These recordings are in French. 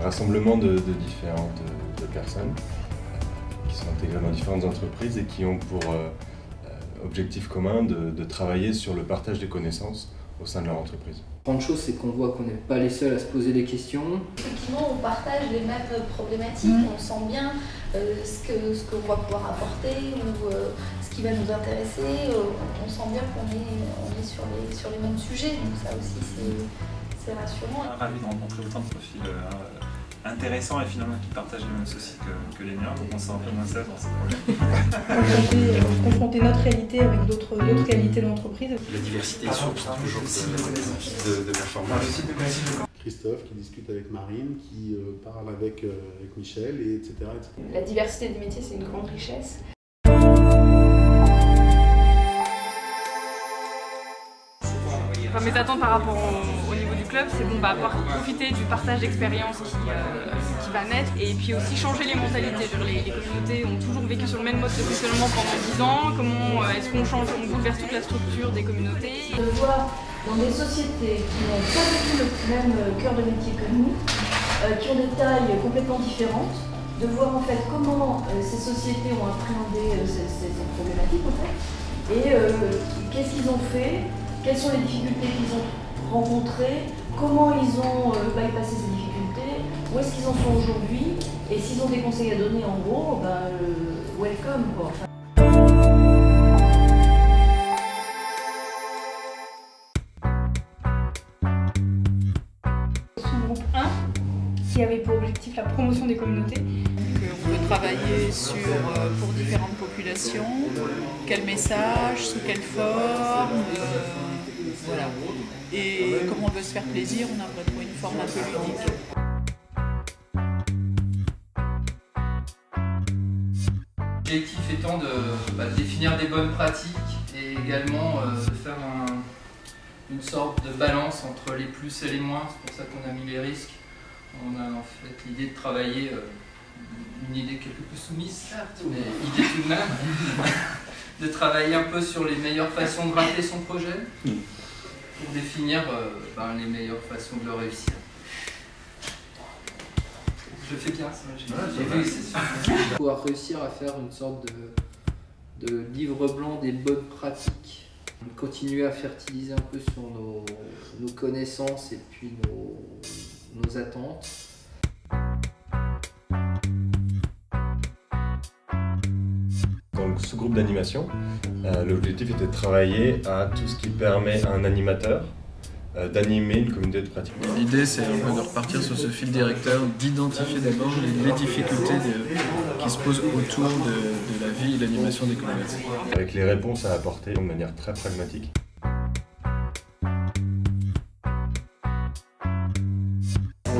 rassemblement de différentes personnes qui sont intégrées dans différentes entreprises et qui ont pour objectif commun de travailler sur le partage des connaissances au sein de leur entreprise. La grande chose, c'est qu'on voit qu'on n'est pas les seuls à se poser des questions. Effectivement, on partage les mêmes problématiques, on sent bien ce qu'on va pouvoir apporter ou ce qui va nous intéresser. On sent bien qu'on est sur les mêmes sujets, donc ça aussi c'est rassurant. Ravi de rencontrer autant de profils intéressants et finalement qui partagent les mêmes soucis que les miens, donc on se sent un peu moins seul dans ce projet. Confronter notre réalité avec d'autres qualités d'entreprise. La diversité est source toujours de performance. Christophe qui discute avec Marine, qui parle avec Michel, et etc., etc. La diversité des métiers, c'est une grande richesse. Enfin, mes attentes par rapport au niveau du club, c'est bon, pouvoir profiter du partage d'expériences qui va naître et puis aussi changer les mentalités. Les communautés ont toujours vécu sur le même mode de fonctionnement pendant 10 ans. Comment est-ce qu'on change, on bouleverse toute la structure des communautés? De voir dans des sociétés qui n'ont pas du tout le même cœur de métier que nous, qui ont des tailles complètement différentes, de voir en fait comment ces sociétés ont appréhendé ces problématiques en fait, et qu'est-ce qu'ils ont fait. Quelles sont les difficultés qu'ils ont rencontrées, comment ils ont bypassé ces difficultés, où est-ce qu'ils en sont aujourd'hui, et s'ils ont des conseils à donner en gros, welcome quoi. Sous-groupe 1, qui avait pour objectif la promotion des communautés. On peut travailler pour différentes populations, quel message, sous quelle forme, voilà. Et comme on veut se faire plaisir, on aimerait trouver une forme un peu ludique. L'objectif étant de définir des bonnes pratiques et également de faire une sorte de balance entre les plus et les moins. C'est pour ça qu'on a mis les risques. On a en fait l'idée de travailler, une idée quelque peu soumise certes, mais idée tout de même, de travailler un peu sur les meilleures façons de rater son projet pour définir les meilleures façons de le réussir. Je fais bien ça, j'ai vu, c'est sûr. Pouvoir réussir à faire une sorte de livre blanc des bonnes pratiques. Continuer à fertiliser un peu sur nos connaissances et puis nos attentes. Dans le sous-groupe d'animation, l'objectif était de travailler à tout ce qui permet à un animateur d'animer une communauté de pratique. L'idée, c'est un peu de repartir sur ce fil directeur, d'identifier d'abord les difficultés qui se posent autour de la vie et l'animation des communautés. Avec les réponses à apporter de manière très pragmatique.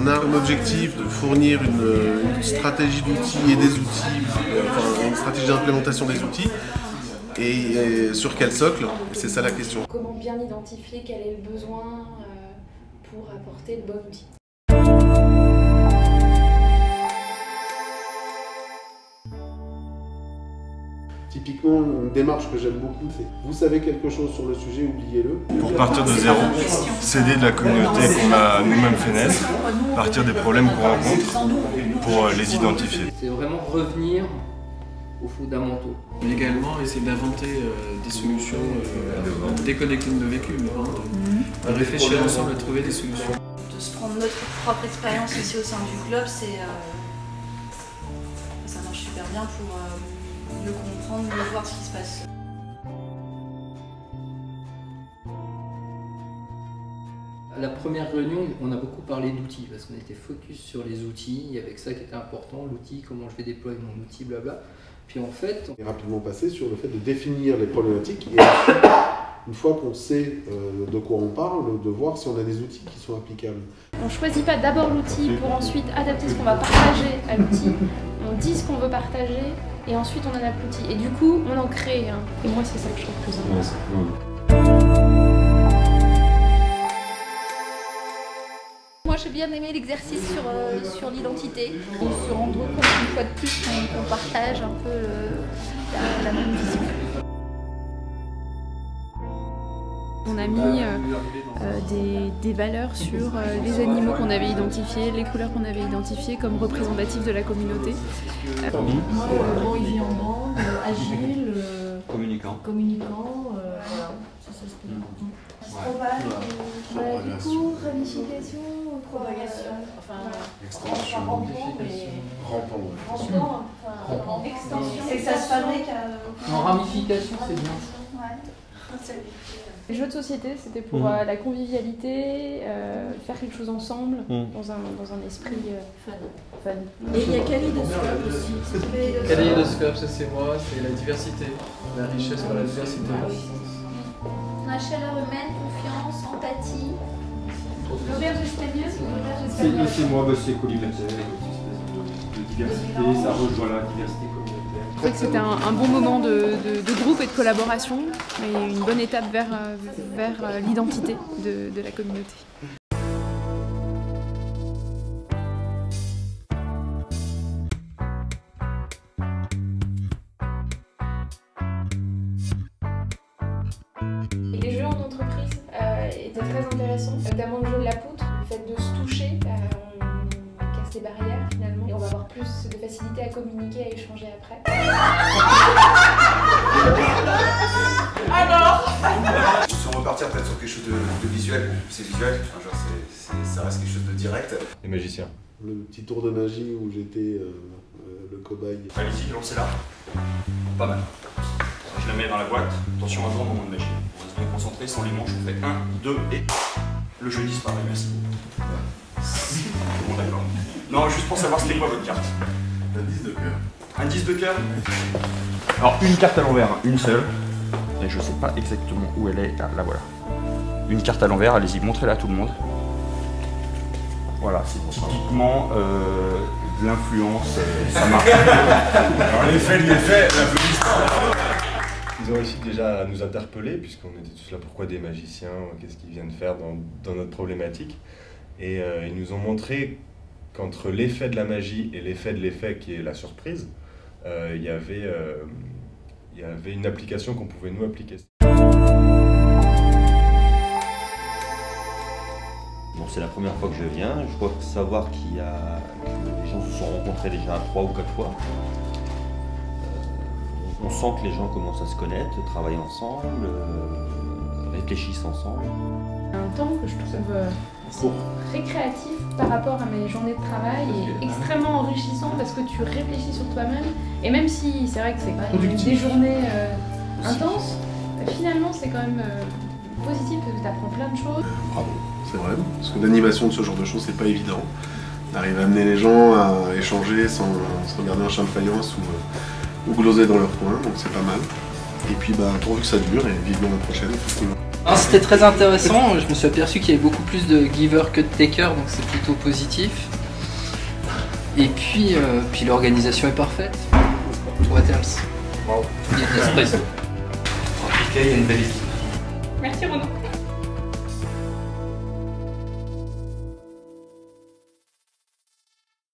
On a un objectif de fournir une stratégie d'outils et des outils, une stratégie d'implémentation des outils. Et sur quel socle? C'est ça la question. Comment bien identifier quel est le besoin pour apporter le bon outil. Typiquement, une démarche que j'aime beaucoup, c'est vous savez quelque chose sur le sujet, oubliez-le. Pour partir de zéro, s'aider de la communauté qu'on a nous-mêmes fait naître, partir des problèmes qu'on rencontre pour les identifier. C'est vraiment revenir aux fondamentaux. Mais également essayer d'inventer des solutions déconnectées de nos vécus, mais vraiment de réfléchir ensemble à trouver des solutions. De se prendre notre propre expérience ici au sein du club, ça marche super bien pour mieux comprendre, mieux voir ce qui se passe. À la première réunion, on a beaucoup parlé d'outils, parce qu'on était focus sur les outils, il y avait que ça qui était important, l'outil, comment je vais déployer mon outil, blabla. Puis en fait, on est rapidement passé sur le fait de définir les problématiques et ensuite, une fois qu'on sait de quoi on parle, de voir si on a des outils qui sont applicables. On ne choisit pas d'abord l'outil pour ensuite adapter ce qu'on va partager à l'outil. On dit ce qu'on veut partager et ensuite on adapte l'outil. Et du coup, on en crée un. Et moi, c'est ça que je trouve plus intéressant. Moi j'ai bien aimé l'exercice sur l'identité. On se rendre compte une fois de plus qu'on partage un peu la même vision. On a mis des valeurs sur les animaux qu'on avait identifiés, les couleurs qu'on avait identifiées comme représentatives de la communauté. Bon, il vit en bande, agile, communicant, voilà, ça se peut. Du coup, ramification ou propagation? Extension. Rampant, extension. Et ça se fabrique en ramification, c'est bien. Les jeux de société, c'était pour la convivialité, faire quelque chose ensemble, dans un esprit fun. Et il y a Kaléidoscope aussi. Kaléidoscope, ça c'est moi, c'est la diversité, la richesse par la diversité. La chaleur humaine, confiance, empathie. L'auberge espagnole, c'est moi, c'est collimateur, de diversité, ça rejoint la diversité communautaire. Je trouvais que c'était un bon moment de groupe et de collaboration, et une bonne étape vers l'identité de la communauté. Les jeux en entreprise étaient très intéressants, notamment le jeu de la poutre, le fait de se toucher, on casse les barrières finalement, et on va avoir plus de facilité à communiquer, à échanger après. Alors si on repartir peut-être sur quelque chose de visuel, c'est visuel, genre ça reste quelque chose de direct. Les magiciens. Le petit tour de magie où j'étais le cobaye. Allez-y, lancez-la. Pas mal. Je la mets dans la boîte. Attention, un grand moment de magie. On reste bien concentré, sans les manches, on fait 1, 2 et le jeu disparaît, merci. Bon, d'accord. Non, juste pour savoir c'était quoi votre carte. Un 10 de cœur. Un 10 de cœur. Alors, une carte à l'envers, une seule. Et je sais pas exactement où elle est. Ah, la voilà. Une carte à l'envers, allez-y, montrez-la à tout le monde. Voilà, c'est typiquement de l'influence, ça marche. Alors l'effet de l'effet, l'applaudissement. Ils ont réussi déjà à nous interpeller, puisqu'on était tous là, pourquoi des magiciens, qu'est-ce qu'ils viennent faire dans notre problématique. Et ils nous ont montré qu'entre l'effet de la magie et l'effet de l'effet, qui est la surprise, il y avait une application qu'on pouvait nous appliquer. Bon, c'est la première fois que je viens. Je crois savoir que les gens se sont rencontrés déjà 3 ou 4 fois. On sent que les gens commencent à se connaître, travaillent ensemble, réfléchissent ensemble. Un temps que je trouve récréatif par rapport à mes journées de travail et extrêmement enrichissant parce que tu réfléchis sur toi-même. Et même si c'est vrai que c'est quand même des journées intenses, finalement c'est quand même positif parce que tu apprends plein de choses. Bravo, c'est vrai, parce que l'animation de ce genre de choses c'est pas évident. D'arriver à amener les gens à échanger sans regarder un champ de faïence ou gloser dans leur coin, donc c'est pas mal. Et puis pourvu que ça dure et vivement la prochaine. C'était très intéressant, je me suis aperçu qu'il y avait beaucoup plus de givers que de takers, donc c'est plutôt positif. Et puis l'organisation est parfaite. What else? Wow. Il y a de l'espresso. En tout cas, il y a une belle équipe. Merci Renaud.